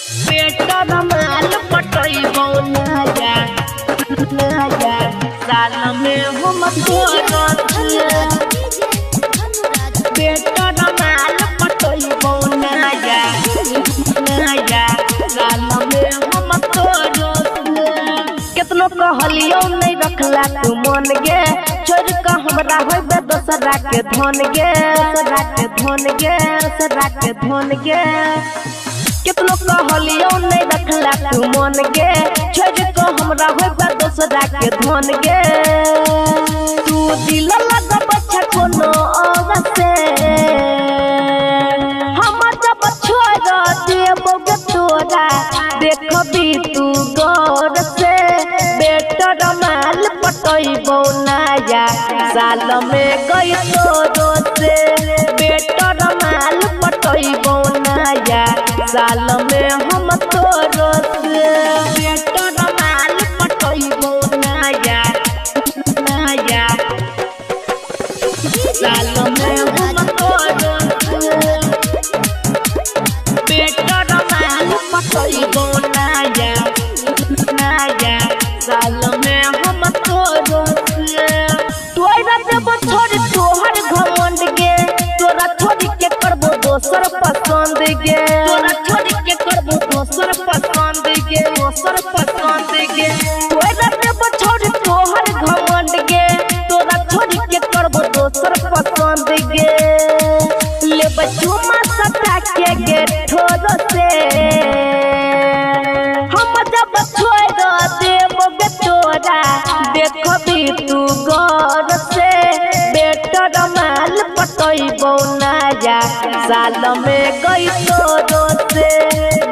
better माल पटैबो नया नया साल में हम तोरत बेटर माल पटैबो नया नया साल में हम तोरत कितनो कहलियो नहीं रखला तू मन गे छोड़ का हमरा होबे दोसरा के धन गे दोसरा के धन गे दोसरा के धन गे कितनो कहलियो नहीं रखला तू मन गे छोड़ को हमरा होबे दोसरा के धन गे तू दिल लगा बच्चा कोनो और से हम जब छोड़ देबो गे तोरा देखबी तू गौर से बेटर माल पटैबो नया साल में गई तोरो से बेटर माल पटैबो नया साल में हम तोरो से बेटर माल पटैबो नया नया साल में हम तोरो से बेटर माल पटैबो नया नया साल में हम तोरो से तोरा देबो छोड़ तोहर घमंड गे तोरा छोड़ के करबो दोसर पसंद गे तोरा छोड़ के करबो दोसर पसंद गे दोसर पसंद गे तोरा देबो छोड़ तोहर घमंड गे तोरा छोड़ के करबो दोसर पसंद गे ले बचुमा सटा के गे ठोर से हम जब छोड़ देबो गे तोरा देखबी तू गौर से बेटर माल पटैबो नया साल में गई तोरो से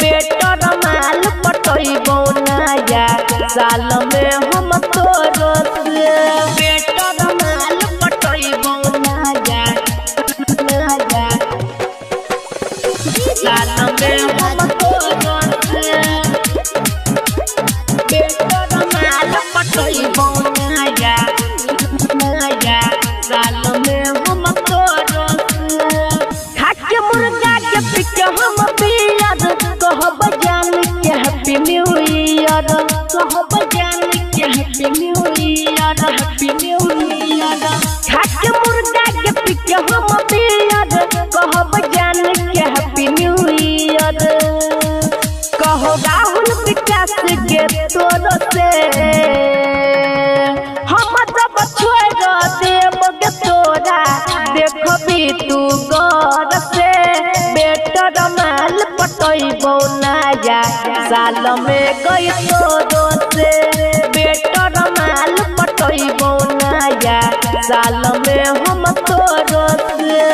बेटर माल पटैबो नया साल में हम तोरो से बेटर माल पटैबो नया नया साल में हम तोरो से बेटर माल पटैबो नया नया साल में हम तोरो से खाके मुर्गा के पिके हम पियर कहब जान के हैप्पी न्यू ईयर कहब जान के happy new year happy new year खाके मुर्गा के पिके हम पियर कहब जान के हैप्पी न्यू ईयर कहो राहुल विकास के तोरो से हम जब छोड़ देबो गे तोरा देखबी तू गौर से बेटर माल पटैबो नया साल में गई तोरो से बेटर माल पटैबो नया साल में हम तोरो से